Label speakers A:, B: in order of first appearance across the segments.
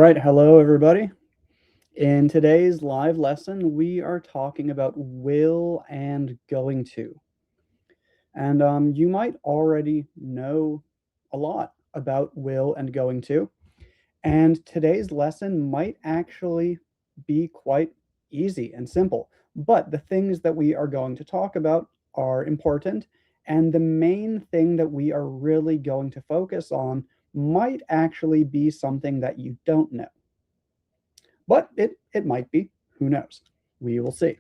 A: right, hello everybody. In today's live lesson, we are talking about will and going to. And you might already know a lot about will and going to. And today's lesson might actually be quite easy and simple. But the things that we are going to talk about are important. And the main thing that we are really going to focus on might actually be something that you don't know. But it might be. Who knows? We will see.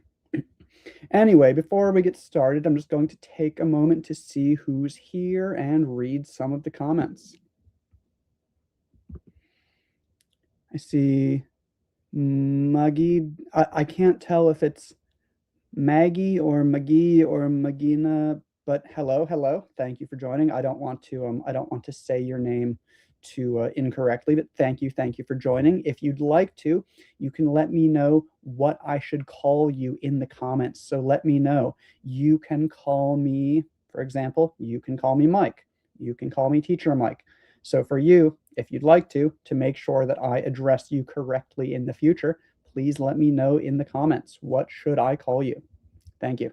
A: Anyway, before we get started, I'm just going to take a moment to see who's here and read some of the comments. I see Maggie. I can't tell if it's Maggie or McGee or Magina, but hello. Thank you for joining. I don't want to say your name too incorrectly, but thank you for joining. If you'd like to, you can let me know what I should call you in the comments. So let me know. You can call me, for example, you can call me Mike. You can call me Teacher Mike. So for you, if you'd like to make sure that I address you correctly in the future, please let me know in the comments. What should I call you? Thank you.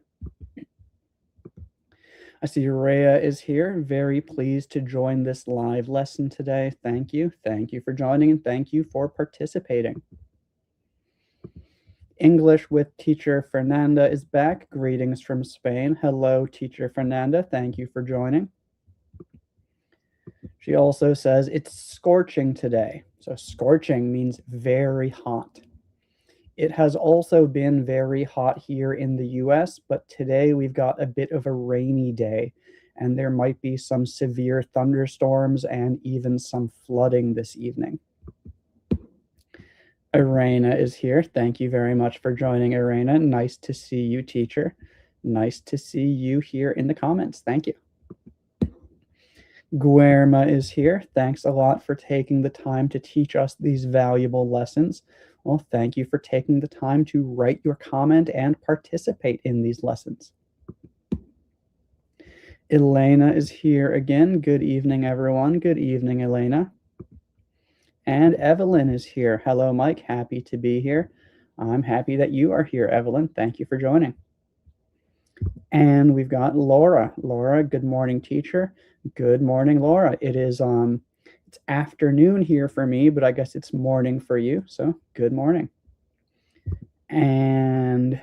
A: I see Rhea is here. Very pleased to join this live lesson today. Thank you. Thank you for joining and thank you for participating. English with Teacher Fernanda is back. Greetings from Spain. Hello, Teacher Fernanda. Thank you for joining. She also says it's scorching today. So scorching means very hot. It has also been very hot here in the US, but today we've got a bit of a rainy day, and there might be some severe thunderstorms and even some flooding this evening. Irena is here. Thank you very much for joining, Irena. Nice to see you, teacher. Nice to see you here in the comments. Thank you. Guerma is here. Thanks a lot for taking the time to teach us these valuable lessons. Well, thank you for taking the time to write your comment and participate in these lessons. Elena is here again. Good evening, everyone. Good evening, Elena. And Evelyn is here. Hello, Mike. Happy to be here. I'm happy that you are here, Evelyn. Thank you for joining. And we've got Laura. Laura, good morning, teacher. Good morning, Laura. It is it's afternoon here for me, but I guess it's morning for you. So good morning. And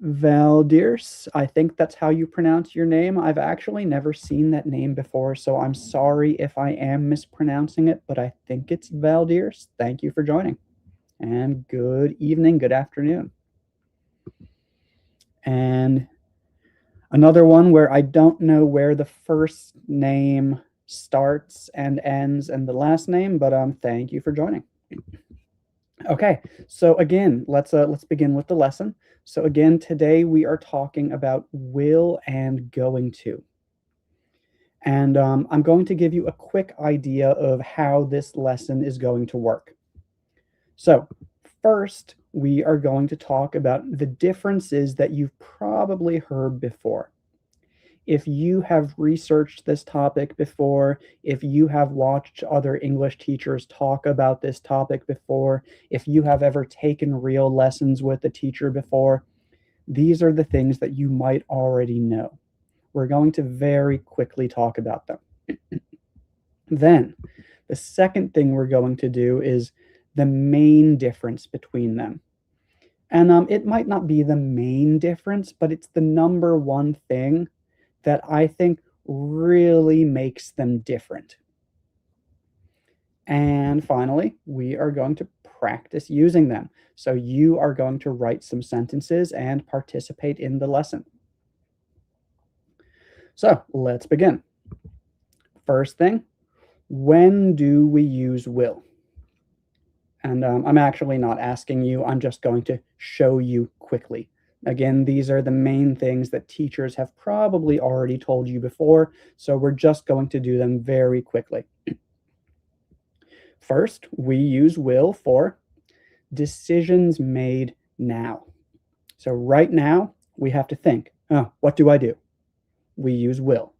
A: Valdirs, I think that's how you pronounce your name. I've actually never seen that name before, so I'm sorry if I am mispronouncing it, but I think it's Valdirs. Thank you for joining. And good evening, good afternoon. And another one where I don't know where the first name starts and ends and the last name, but thank you for joining. Okay, so again, let's begin with the lesson. So again, today we are talking about will and going to. And I'm going to give you a quick idea of how this lesson is going to work. So first, we are going to talk about the differences that you've probably heard before. If you have researched this topic before, if you have watched other English teachers talk about this topic before, if you have ever taken real lessons with a teacher before, these are the things that you might already know. We're going to very quickly talk about them. Then, the second thing we're going to do is the main difference between them. And it might not be the main difference, but it's the number one thing that I think really makes them different. And finally, we are going to practice using them. So you are going to write some sentences and participate in the lesson. So let's begin. First thing, when do we use will? And I'm actually not asking you, I'm just going to show you quickly. Again, these are the main things that teachers have probably already told you before, so we're just going to do them very quickly. First, we use will for decisions made now. So right now, we have to think, what do I do? We use will.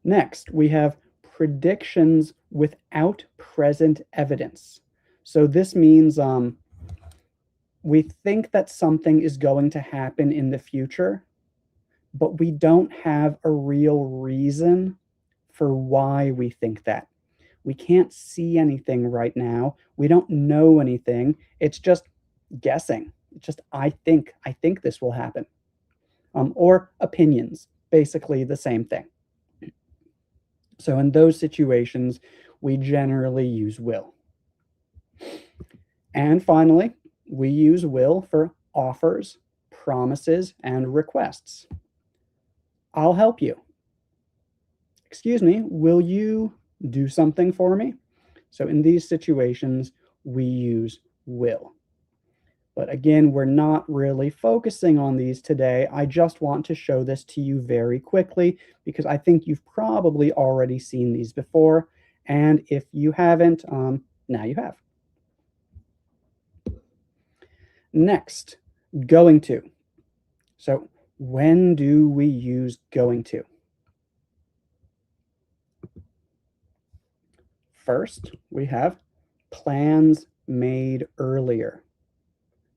A: Next, we have predictions without present evidence. So this means we think that something is going to happen in the future, but we don't have a real reason for why we think that. We can't see anything right now. We don't know anything. It's just guessing. It's just, I think this will happen. Or opinions, basically the same thing. So in those situations, we generally use will. And finally, we use will for offers, promises, and requests. I'll help you. Excuse me, will you do something for me? So in these situations, we use will. But again, we're not really focusing on these today. I just want to show this to you very quickly because I think you've probably already seen these before. And if you haven't, now you have. Next, going to. So when do we use going to? First, we have plans made earlier.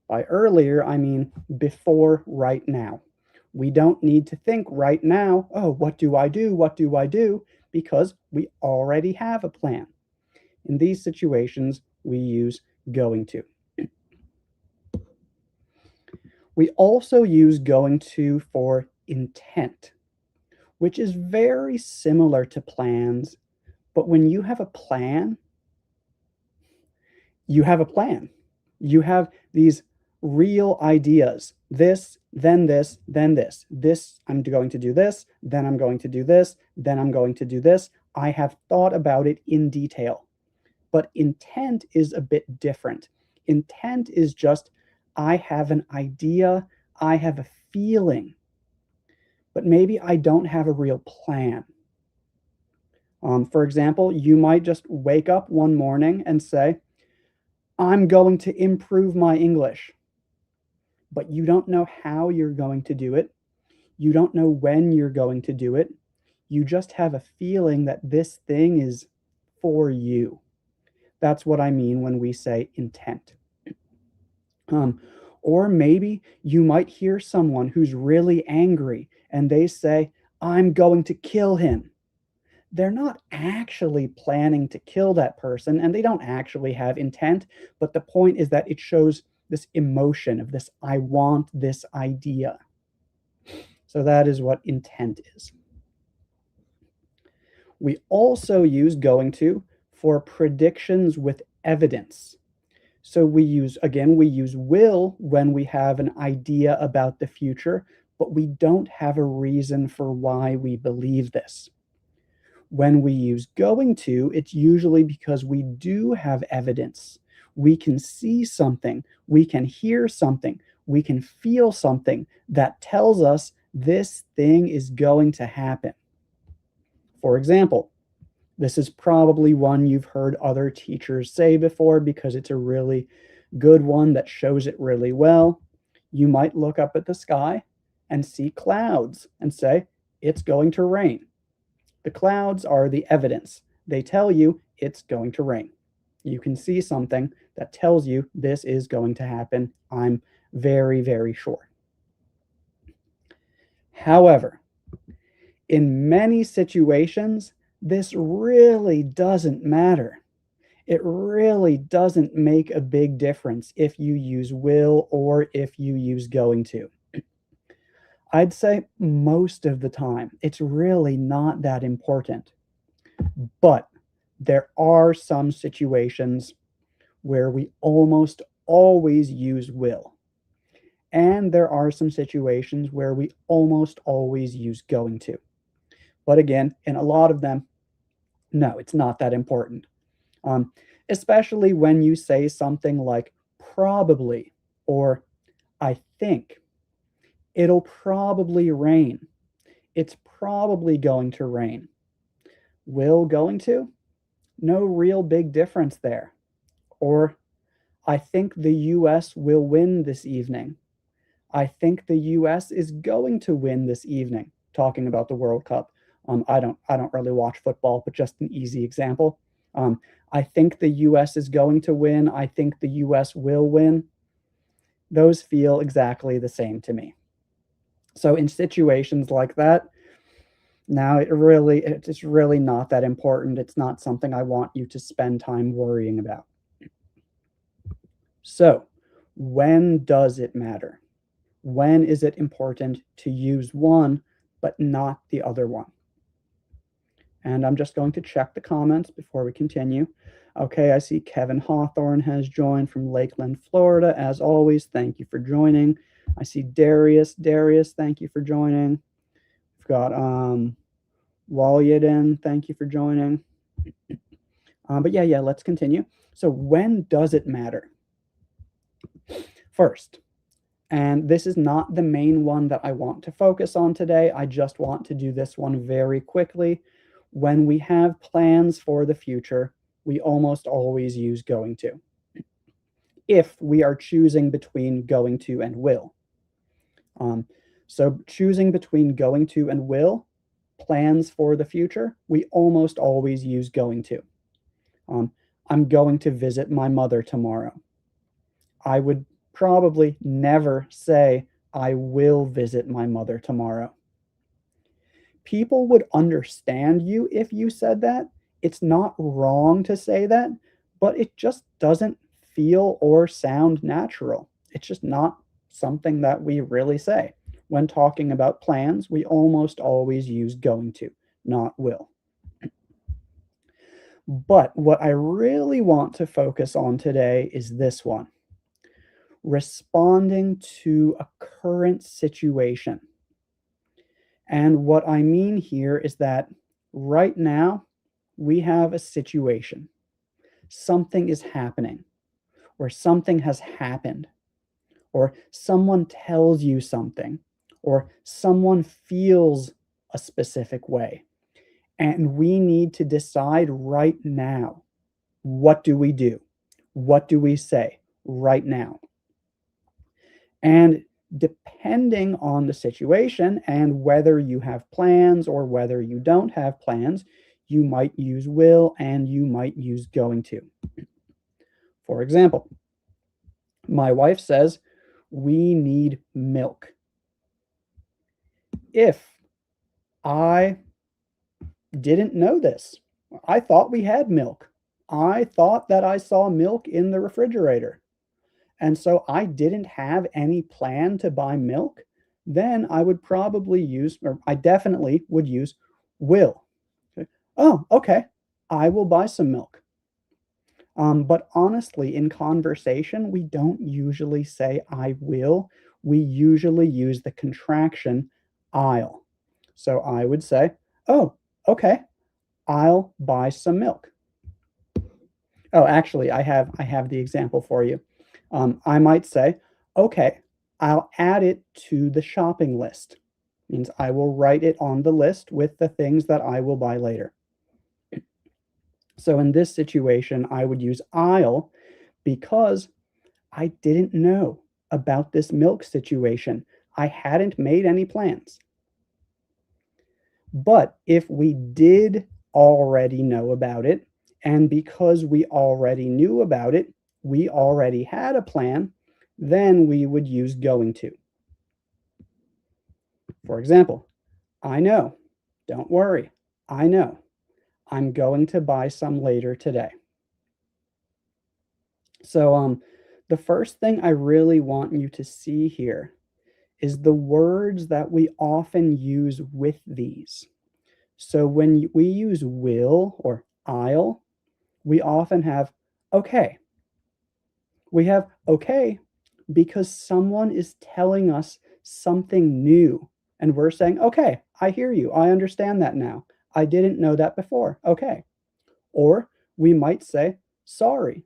A: By earlier, I mean before right now. We don't need to think right now, oh, what do I do? What do I do? Because we already have a plan. In these situations, we use going to. We also use going to for intent, which is very similar to plans. But when you have a plan, you have a plan. You have these real ideas. This, then this, then this. This, I'm going to do this, then I'm going to do this, then I'm going to do this. I have thought about it in detail. But intent is a bit different. Intent is just, I have an idea, I have a feeling, but maybe I don't have a real plan. For example, you might just wake up one morning and say, I'm going to improve my English, but you don't know how you're going to do it. You don't know when you're going to do it. You just have a feeling that this thing is for you. That's what I mean when we say intent. Or maybe you might hear someone who's really angry and they say, I'm going to kill him. They're not actually planning to kill that person and they don't actually have intent, but the point is that it shows this emotion of this, I want this idea. So that is what intent is. We also use going to for predictions with evidence. So we use will when we have an idea about the future, but we don't have a reason for why we believe this. When we use going to, it's usually because we do have evidence. We can see something, we can hear something, we can feel something that tells us this thing is going to happen. For example, this is probably one you've heard other teachers say before because it's a really good one that shows it really well. You might look up at the sky and see clouds and say, it's going to rain. The clouds are the evidence. They tell you it's going to rain. You can see something that tells you this is going to happen. I'm very, very sure. However, in many situations, this really doesn't matter. It really doesn't make a big difference if you use will or if you use going to. I'd say most of the time, it's really not that important. But there are some situations where we almost always use will. And there are some situations where we almost always use going to. But again, in a lot of them, no, it's not that important. Especially when you say something like probably or I think. It'll probably rain. It's probably going to rain. Will going to? No real big difference there. Or I think the US will win this evening. I think the US is going to win this evening, talking about the World Cup. I don't really watch football, but just an easy example. I think the US is going to win. I think the US will win. Those feel exactly the same to me. So in situations like that, now it's really not that important. It's not something I want you to spend time worrying about. So, when does it matter? When is it important to use one but not the other one? And I'm just going to check the comments before we continue. Okay, I see Kevin Hawthorne has joined from Lakeland, Florida. As always, thank you for joining. I see Darius. Darius, thank you for joining. We've got Walyadin, thank you for joining. But yeah, let's continue. So when does it matter? First, and this is not the main one that I want to focus on today. I just want to do this one very quickly. When we have plans for the future, we almost always use going to, if we are choosing between going to and will. So choosing between going to and will, plans for the future, we almost always use going to. I'm going to visit my mother tomorrow. I would probably never say, I will visit my mother tomorrow. People would understand you if you said that. It's not wrong to say that, but it just doesn't feel or sound natural. It's just not something that we really say. When talking about plans, we almost always use going to, not will. But what I really want to focus on today is this one: responding to a current situation. And what I mean here is that right now we have a situation. Something is happening, or something has happened, or someone tells you something, or someone feels a specific way. And we need to decide right now, what do we do? What do we say right now? And depending on the situation and whether you have plans or whether you don't have plans, you might use will and you might use going to. For example, my wife says, we need milk. If I didn't know this, I thought we had milk. I thought that I saw milk in the refrigerator. And so I didn't have any plan to buy milk, then I would probably use, or I definitely would use will. Okay. Oh, okay, I will buy some milk. But honestly, in conversation, we don't usually say I will. We usually use the contraction I'll. So I would say, oh, okay, I'll buy some milk. Oh, actually, I have the example for you. I might say, okay, I'll add it to the shopping list. Means I will write it on the list with the things that I will buy later. So in this situation, I would use I'll because I didn't know about this milk situation. I hadn't made any plans. But if we did already know about it, and because we already knew about it, we already had a plan, then we would use going to. For example, I know, don't worry, I know, I'm going to buy some later today. So the first thing I really want you to see here is the words that we often use with these. So when we use will or I'll, we often have okay. We have okay because someone is telling us something new and we're saying, okay, I hear you. I understand that now. I didn't know that before. Okay. Or we might say, sorry,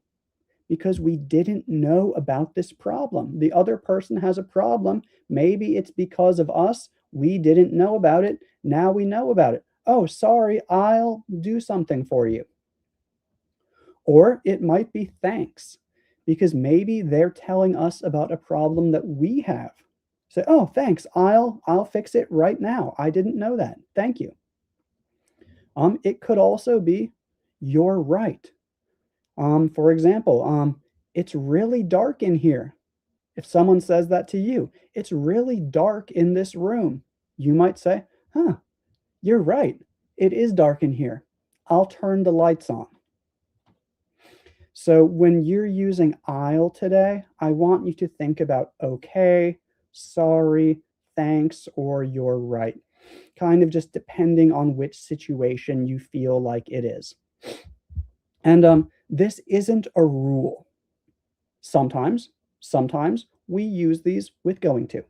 A: because we didn't know about this problem. The other person has a problem. Maybe it's because of us. We didn't know about it. Now we know about it. Oh, sorry, I'll do something for you. Or it might be thanks, because maybe they're telling us about a problem that we have. Say, oh, thanks, I'll fix it right now. I didn't know that. Thank you. It could also be you're right. For example, it's really dark in here. If someone says that to you, it's really dark in this room. You might say, huh, you're right. It is dark in here. I'll turn the lights on. So when you're using I'll today, I want you to think about okay, sorry, thanks, or you're right. Kind of just depending on which situation you feel like it is. And this isn't a rule. Sometimes we use these with going to.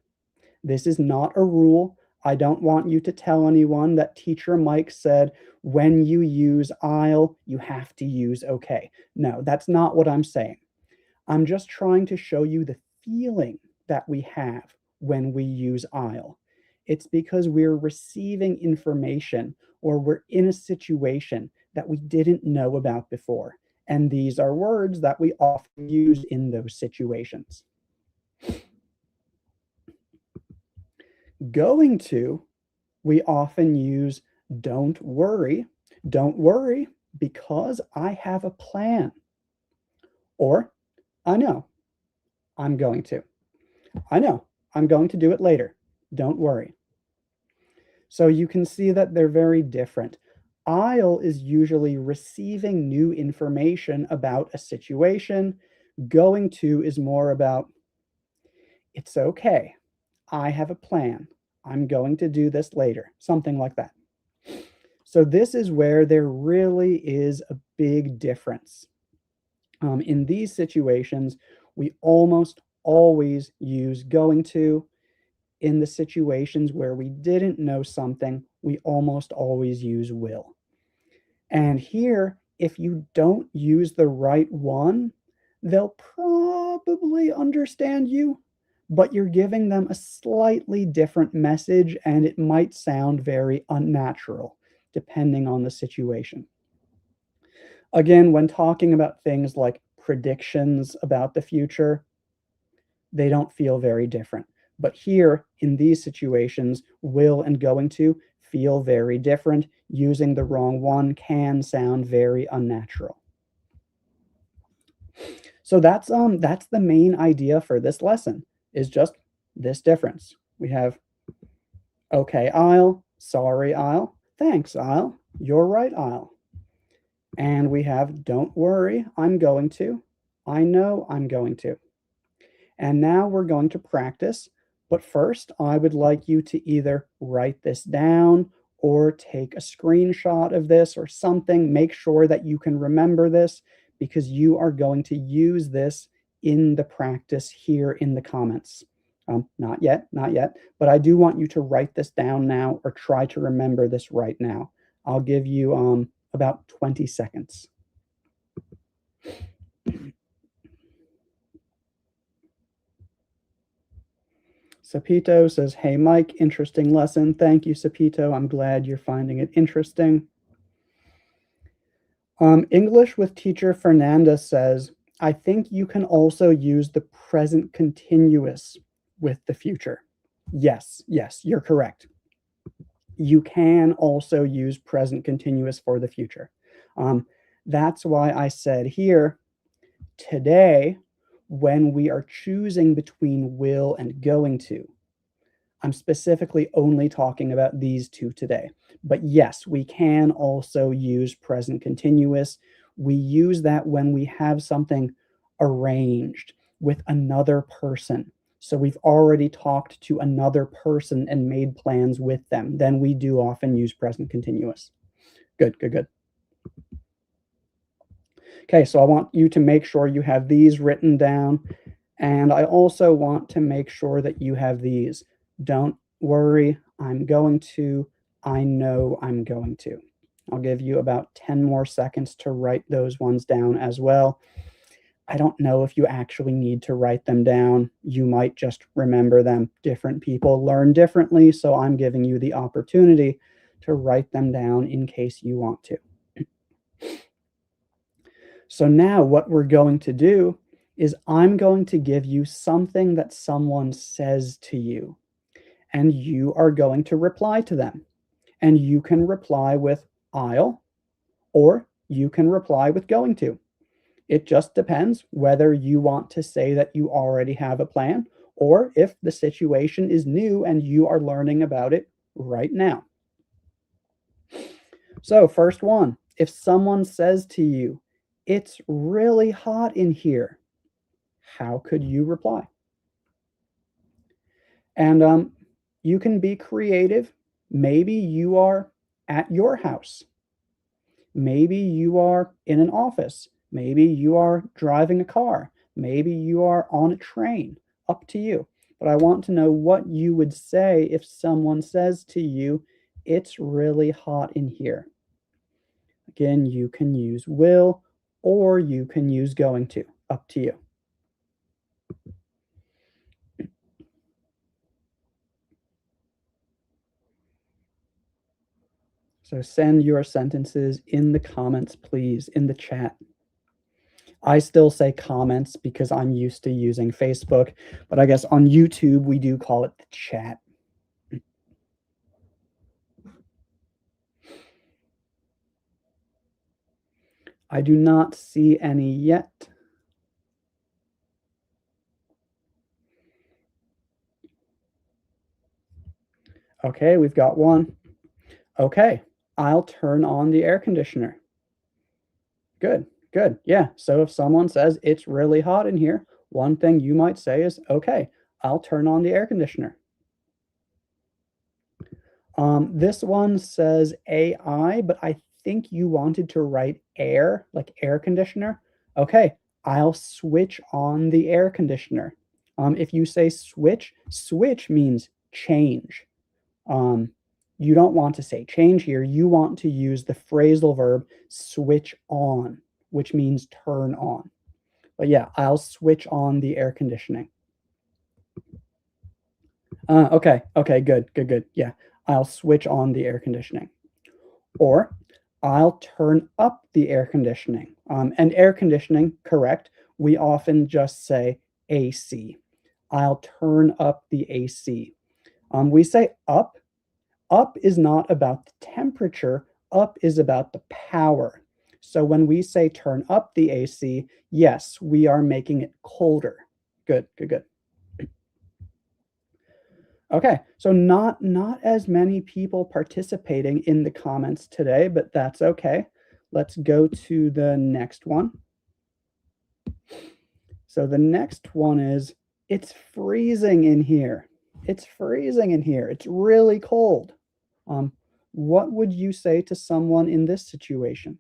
A: This is not a rule. I don't want you to tell anyone that teacher Mike said, when you use I'll, you have to use okay. No, that's not what I'm saying. I'm just trying to show you the feeling that we have when we use I'll. It's because we're receiving information or we're in a situation that we didn't know about before. And these are words that we often use in those situations. Going to, we often use don't worry. Don't worry because I have a plan. Or I know I'm going to. I know I'm going to do it later. Don't worry. So you can see that they're very different. I'll is usually receiving new information about a situation. Going to is more about, it's okay. I have a plan. I'm going to do this later. Something like that. So this is where there really is a big difference. In these situations, we almost always use going to. In the situations where we didn't know something, we almost always use will. And here, if you don't use the right one, they'll probably understand you, but you're giving them a slightly different message and it might sound very unnatural depending on the situation. Again, when talking about things like predictions about the future, they don't feel very different. But here, in these situations, will and going to feel very different. Using the wrong one can sound very unnatural. So that's the main idea for this lesson, is just this difference. We have okay, I'll, sorry, I'll, thanks, I'll, you're right, I'll. And we have don't worry, I'm going to, I know I'm going to. And now we're going to practice. But first, I would like you to either write this down or take a screenshot of this or something. Make sure that you can remember this because you are going to use this in the practice here in the comments. Not yet, but I do want you to write this down now or try to remember this right now. I'll give you about 20 seconds. Sapito says, hey, Mike, interesting lesson. Thank you, Sapito. I'm glad you're finding it interesting. English with teacher Fernanda says, I think you can also use the present continuous with the future. Yes, you're correct. You can also use present continuous for the future. That's why I said here, today, when we are choosing between will and going to, I'm specifically only talking about these two today. But yes, we can also use present continuous. We use that when we have something arranged with another person. So we've already talked to another person and made plans with them. Then we do often use present continuous. Good. Okay, so I want you to make sure you have these written down. And I also want to make sure that you have these. Don't worry, I'm going to. I know I'm going to. I'll give you about 10 more seconds to write those ones down as well. I don't know if you actually need to write them down. You might just remember them. Different people learn differently, so I'm giving you the opportunity to write them down in case you want to. So now what we're going to do is I'm going to give you something that someone says to you, and you are going to reply to them. And you can reply with I'll, or you can reply with going to. It just depends whether you want to say that you already have a plan or if the situation is new and you are learning about it right now. So, first one, if someone says to you, "It's really hot in here," how could you reply? And you can be creative. Maybe you are at your house. Maybe you are in an office. Maybe you are driving a car. Maybe you are on a train. Up to you. But I want to know what you would say if someone says to you, "It's really hot in here." Again, you can use will or you can use going to. Up to you. So send your sentences in the comments, please, in the chat. I still say comments because I'm used to using Facebook, but I guess on YouTube we do call it the chat. I do not see any yet. Okay, we've got one. Okay, I'll turn on the air conditioner. Good, good. Yeah, so if someone says it's really hot in here, one thing you might say is, okay, I'll turn on the air conditioner. This one says AI, but I think you wanted to write air, like air conditioner. Okay, I'll switch on the air conditioner. If you say switch, switch means change. Um, you don't want to say change here. You want to use the phrasal verb switch on, which means turn on. But yeah, I'll switch on the air conditioning. Okay, good. Yeah, I'll switch on the air conditioning. Or I'll turn up the air conditioning. And air conditioning, correct, we often just say AC. I'll turn up the AC. We say up. Up is not about the temperature, up is about the power. So when we say turn up the AC, yes, we are making it colder. Good. Okay, so not as many people participating in the comments today, but that's okay. Let's go to the next one. So the next one is, it's freezing in here. It's freezing in here. It's really cold. What would you say to someone in this situation?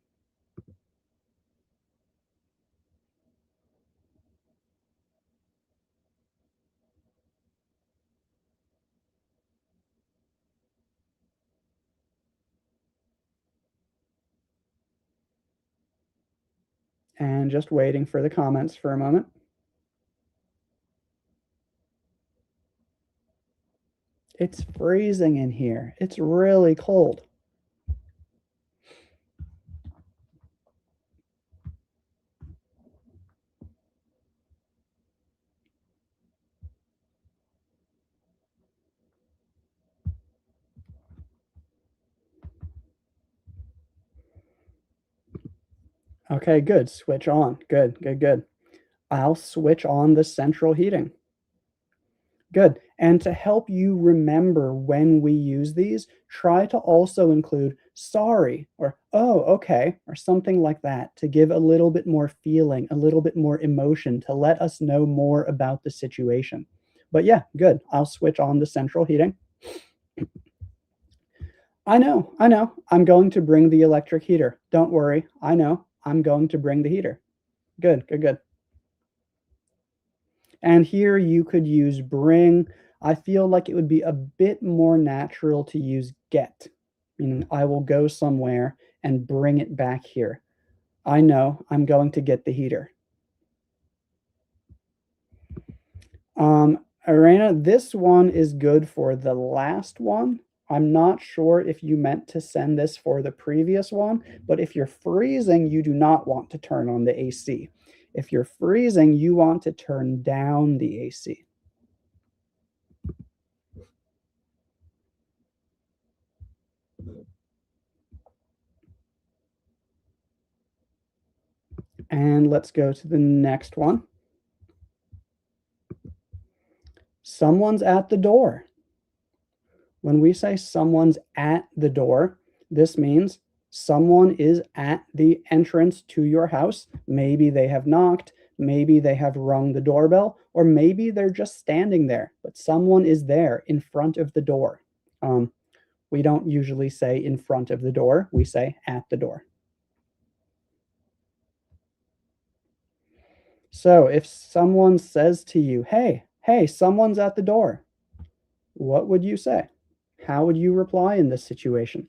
A: And just waiting for the comments for a moment. It's freezing in here. It's really cold. Okay, good. Switch on. Good. I'll switch on the central heating. Good. And to help you remember when we use these, try to also include sorry or oh, okay, or something like that to give a little bit more feeling, a little bit more emotion to let us know more about the situation. But yeah, good. I'll switch on the central heating. I know. I'm going to bring the electric heater. Don't worry. I know. I'm going to bring the heater. Good. And here you could use bring. I feel like it would be a bit more natural to use get, meaning I will go somewhere and bring it back here. I know I'm going to get the heater. Arena, this one is good for the last one. I'm not sure if you meant to send this for the previous one, but if you're freezing, you do not want to turn on the AC. If you're freezing, you want to turn down the AC. And let's go to the next one. Someone's at the door. When we say someone's at the door, this means someone is at the entrance to your house. Maybe they have knocked, maybe they have rung the doorbell, or maybe they're just standing there, but someone is there in front of the door. We don't usually say in front of the door, we say at the door. So if someone says to you, hey, someone's at the door, what would you say? How would you reply in this situation?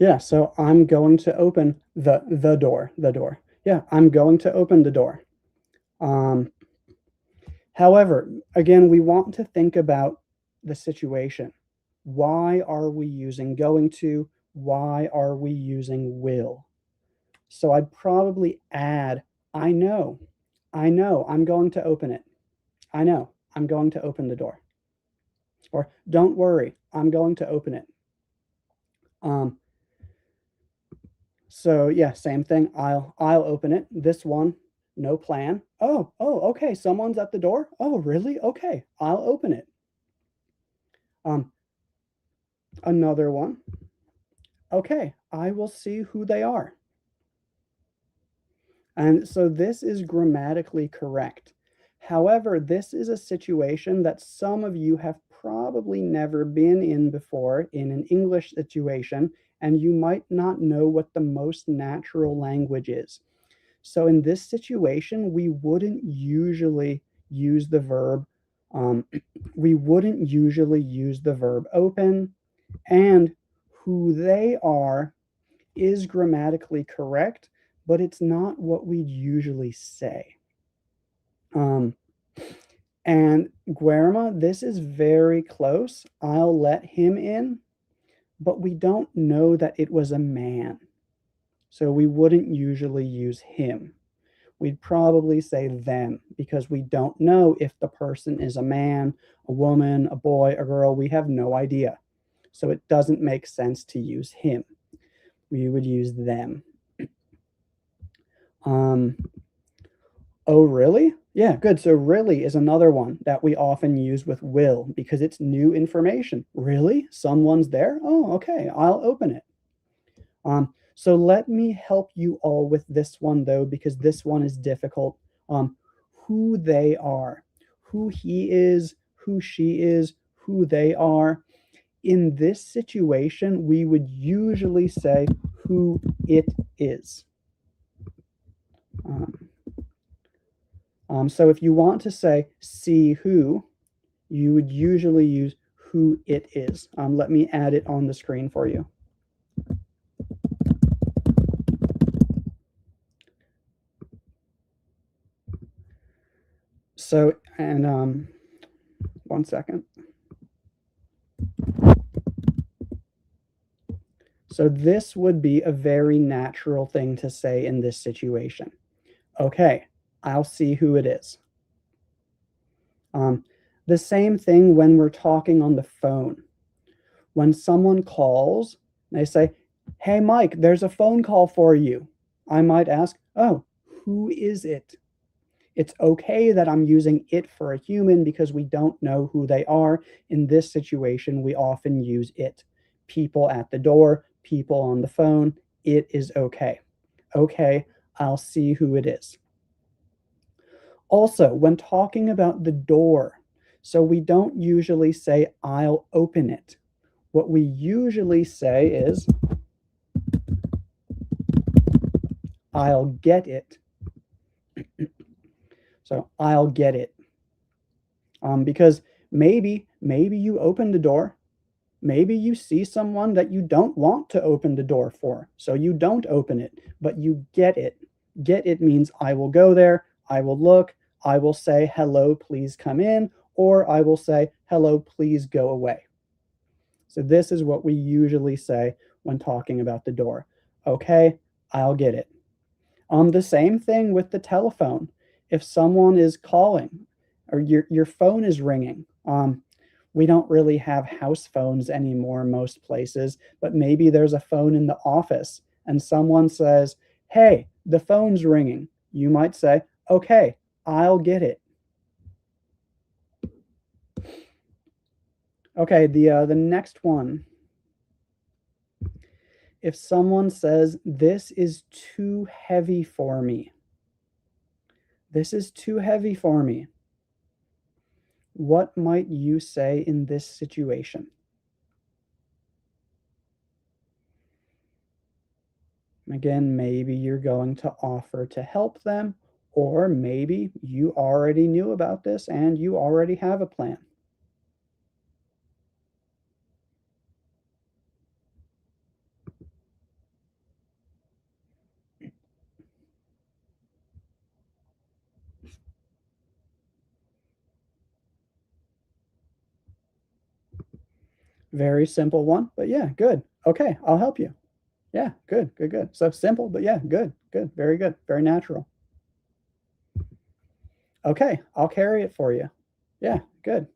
A: Yeah, so I'm going to open the door. Yeah, I'm going to open the door. However, again, we want to think about the situation. Why are we using going to? Why are we using will? So I'd probably add, I know, I'm going to open it. I know, I'm going to open the door. Or don't worry, I'm going to open it. So yeah, same thing. I'll open it. This one, no plan. Oh, okay. Someone's at the door. Oh, really? Okay, I'll open it. Another one. Okay, I will see who they are. And so this is grammatically correct. However, this is a situation that some of you have probably never been in before in an English situation, and you might not know what the most natural language is. So in this situation, we wouldn't usually use the verb open, and who they are is grammatically correct, but it's not what we'd usually say. And Guerma, this is very close. I'll let him in, but we don't know that it was a man. So we wouldn't usually use him. We'd probably say them because we don't know if the person is a man, a woman, a boy, a girl. We have no idea. So it doesn't make sense to use him. We would use them. Oh, really? Yeah, good. So really is another one that we often use with will because it's new information. Really? Someone's there? Oh, okay. I'll open it. So let me help you all with this one though, because this one is difficult. Who they are, who he is, who she is, who they are. In this situation, we would usually say who it is. So if you want to say see who, you would usually use who it is. Let me add it on the screen for you. So, and one second. So this would be a very natural thing to say in this situation. Okay, I'll see who it is. The same thing when we're talking on the phone. When someone calls, they say, hey, Mike, there's a phone call for you. I might ask, oh, who is it? It's okay that I'm using it for a human because we don't know who they are. In this situation, we often use it. People at the door, people on the phone, it is okay. Okay, I'll see who it is. Also, when talking about the door, so we don't usually say, I'll open it. What we usually say is, I'll get it. So I'll get it. Because maybe you open the door. Maybe you see someone that you don't want to open the door for, so you don't open it, but you get it. Get it means I will go there, I will look, I will say, hello, please come in, or I will say, hello, please go away. So this is what we usually say when talking about the door. Okay, I'll get it. The same thing with the telephone. If someone is calling or your phone is ringing, we don't really have house phones anymore most places, but maybe there's a phone in the office and someone says, "Hey, the phone's ringing." You might say, "Okay, I'll get it." Okay, the next one. If someone says, "This is too heavy for me." This is too heavy for me. What might you say in this situation? Again, maybe you're going to offer to help them, or maybe you already knew about this and you already have a plan. Very simple one, but yeah, good. Okay, I'll help you. Yeah, good, good, good. So simple, but yeah, good, good, very good, very natural. Okay, I'll carry it for you. Yeah, good.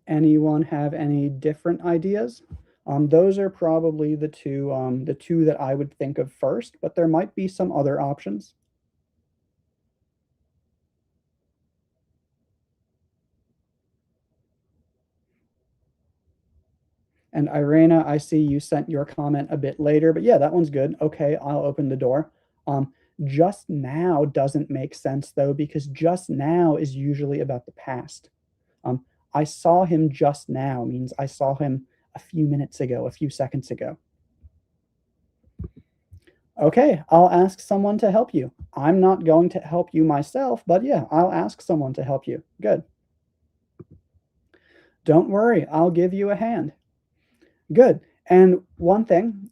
A: Anyone have any different ideas? Those are probably the two that I would think of first, but there might be some other options. And Irena, I see you sent your comment a bit later, but yeah, that one's good. Okay, I'll open the door. Just now doesn't make sense though, because just now is usually about the past. Um, I saw him just now means I saw him a few minutes ago, a few seconds ago. Okay, I'll ask someone to help you. I'm not going to help you myself, but yeah, I'll ask someone to help you. Good. Don't worry, I'll give you a hand. Good. And one thing,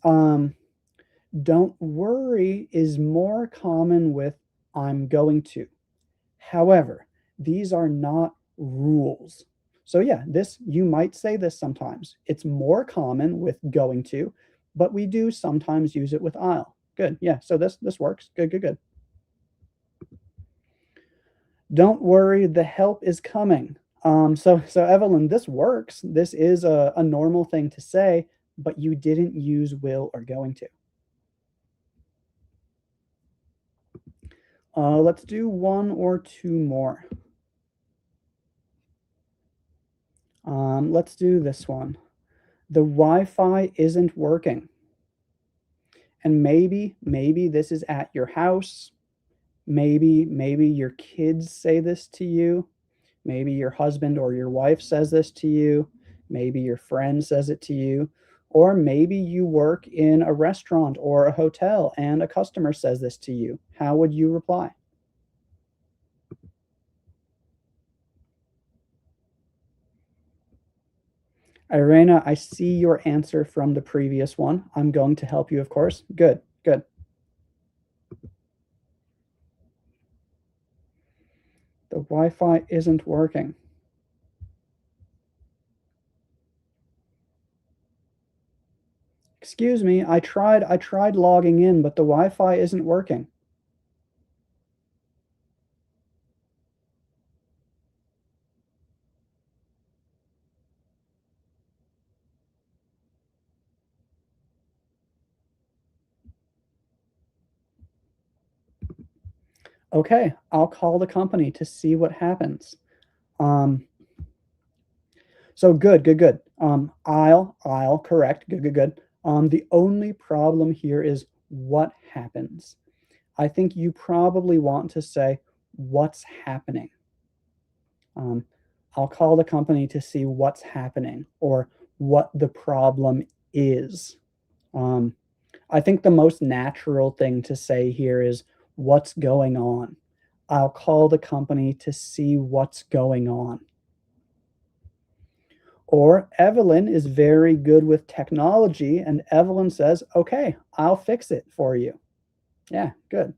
A: don't worry is more common with I'm going to. However, these are not rules. So yeah, this you might say this sometimes. It's more common with going to, but we do sometimes use it with I'll. Good. Yeah, so this works. Good, good, good. Don't worry, the help is coming. So Evelyn, this works. This is a normal thing to say, but you didn't use will or going to. Let's do one or two more. Let's do this one. The Wi-Fi isn't working. And maybe this is at your house. Maybe your kids say this to you. Maybe your husband or your wife says this to you. Maybe your friend says it to you. Or maybe you work in a restaurant or a hotel and a customer says this to you. How would you reply? Irena, I see your answer from the previous one. I'm going to help you, of course. Good, good. The Wi-Fi isn't working. Excuse me, I tried logging in, but the Wi-Fi isn't working. Okay, I'll call the company to see what happens. Um, so good, good, good. I'll correct. Good, good, good. The only problem here is what happens. I think you probably want to say what's happening. Um, I'll call the company to see what's happening or what the problem is. Um, I think the most natural thing to say here is what's going on. I'll call the company to see what's going on. Or Evelyn is very good with technology, and Evelyn says, okay, I'll fix it for you. Yeah, good.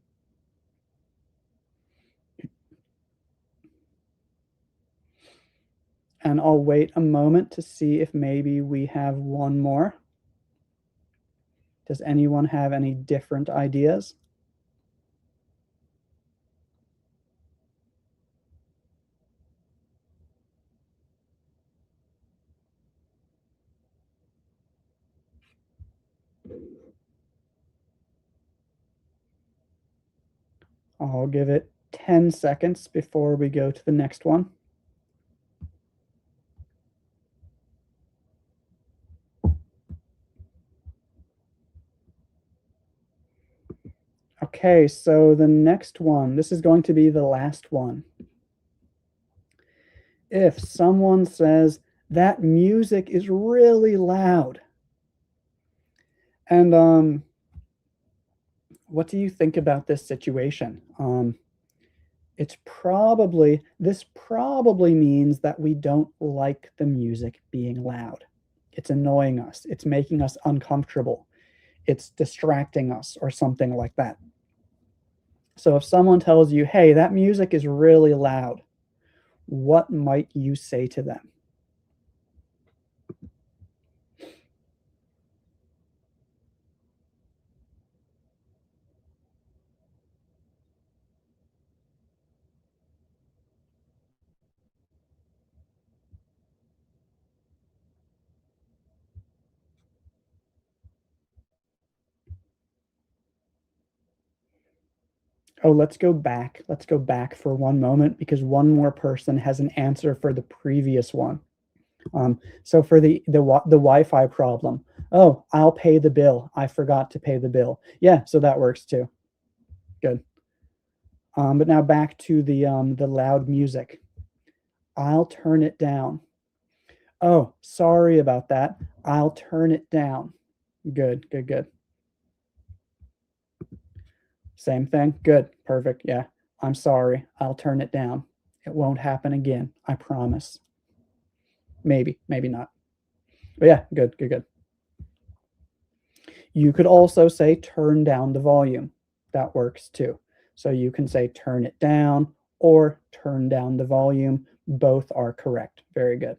A: And I'll wait a moment to see if maybe we have one more. Does anyone have any different ideas? I'll give it 10 seconds before we go to the next one. Okay, so the next one, this is going to be the last one. If someone says, that music is really loud, and what do you think about this situation? This probably means that we don't like the music being loud. It's annoying us. It's making us uncomfortable. It's distracting us or something like that. So if someone tells you, hey, that music is really loud, what might you say to them? Oh, let's go back. Let's go back for one moment because one more person has an answer for the previous one. So for the Wi-Fi problem, oh, I'll pay the bill. I forgot to pay the bill. Yeah, so that works too. Good. But now back to the loud music. I'll turn it down. Oh, sorry about that. I'll turn it down. Good, good, good. Same thing. Good. Perfect. Yeah. I'm sorry. I'll turn it down. It won't happen again. I promise. Maybe, maybe not. But yeah, good, good, good. You could also say turn down the volume. That works too. So you can say turn it down or turn down the volume. Both are correct. Very good.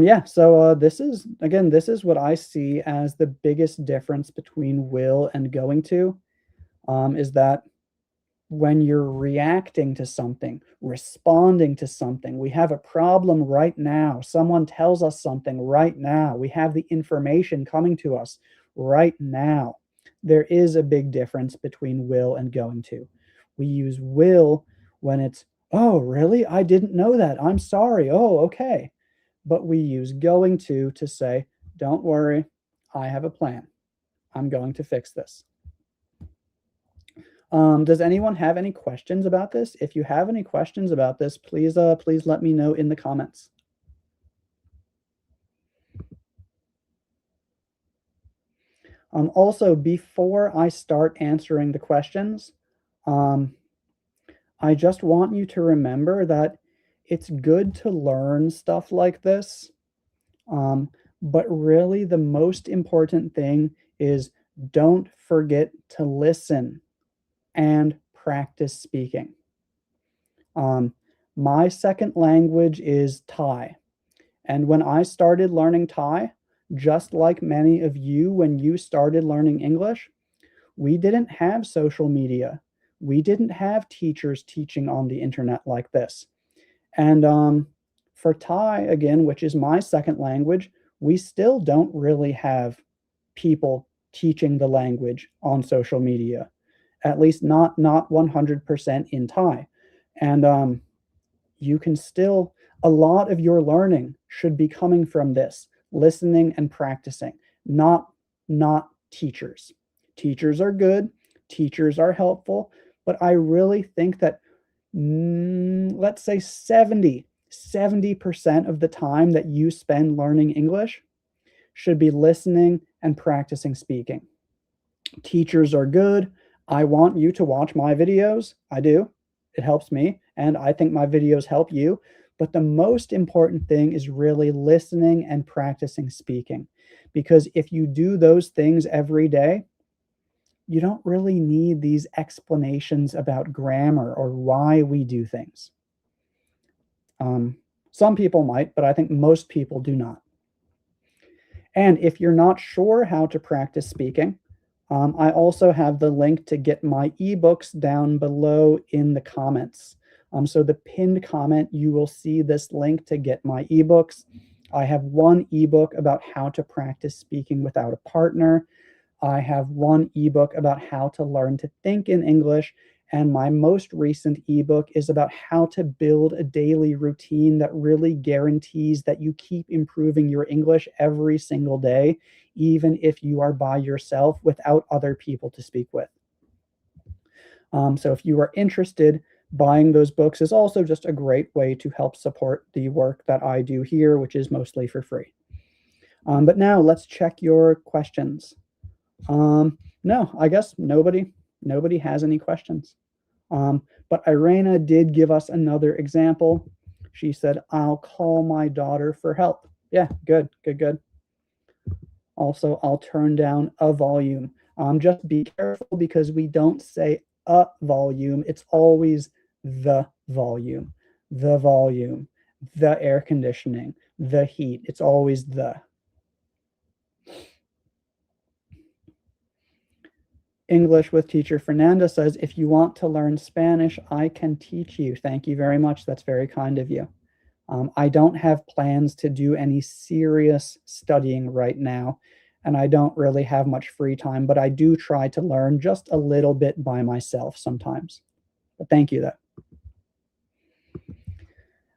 A: Yeah, so this is, again, this is what I see as the biggest difference between will and going to, is that when you're reacting to something, responding to something, we have a problem right now. Someone tells us something right now. We have the information coming to us right now. There is a big difference between will and going to. We use will when it's, oh, really? I didn't know that. I'm sorry. Oh, okay. But we use going to say, don't worry, I have a plan. I'm going to fix this. Does anyone have any questions about this? If you have any questions about this, please let me know in the comments. Also, before I start answering the questions, I just want you to remember that it's good to learn stuff like this, but really the most important thing is don't forget to listen and practice speaking. My second language is Thai. And when I started learning Thai, just like many of you when you started learning English, we didn't have social media. We didn't have teachers teaching on the internet like this. And for Thai, again, which is my second language, we still don't really have people teaching the language on social media, at least not 100% in Thai. And you can still, a lot of your learning should be coming from this, listening and practicing, not teachers. Teachers are good, teachers are helpful, but I really think that let's say 70% of the time that you spend learning English should be listening and practicing speaking. Teachers are good. I want you to watch my videos. I do. It helps me, and I think my videos help you. But the most important thing is really listening and practicing speaking. Because if you do those things every day, you don't really need these explanations about grammar or why we do things. Some people might, but I think most people do not. And if you're not sure how to practice speaking, I also have the link to get my ebooks down below in the comments. So the pinned comment, you will see this link to get my ebooks. I have one ebook about how to practice speaking without a partner. I have one ebook about how to learn to think in English. And my most recent ebook is about how to build a daily routine that really guarantees that you keep improving your English every single day, even if you are by yourself without other people to speak with. So if you are interested, buying those books is also just a great way to help support the work that I do here, which is mostly for free. But now let's check your questions. No, I guess nobody has any questions. But Irena did give us another example. She said, I'll call my daughter for help. Yeah, good. Also, I'll turn down a volume. Just be careful because we don't say a volume. It's always the volume, the air conditioning, the heat. It's always the. English with Teacher Fernanda says, if you want to learn Spanish, I can teach you. Thank you very much. That's very kind of you. I don't have plans to do any serious studying right now, and I don't really have much free time, but I do try to learn just a little bit by myself sometimes. But thank you, though.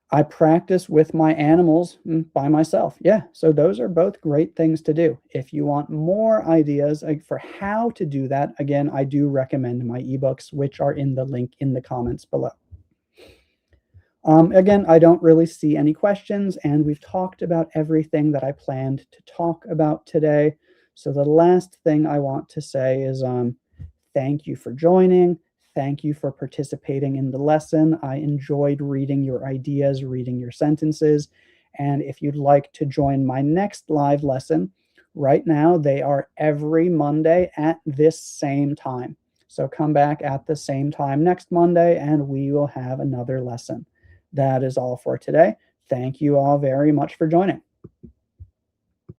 A: I practice with my animals by myself. Yeah, so those are both great things to do. If you want more ideas for how to do that, again, I do recommend my ebooks, which are in the link in the comments below. Again, I don't really see any questions, and we've talked about everything that I planned to talk about today. So the last thing I want to say is thank you for joining. Thank you for participating in the lesson. I enjoyed reading your ideas, reading your sentences. And if you'd like to join my next live lesson, right now they are every Monday at this same time. So come back at the same time next Monday and we will have another lesson. That is all for today. Thank you all very much for joining.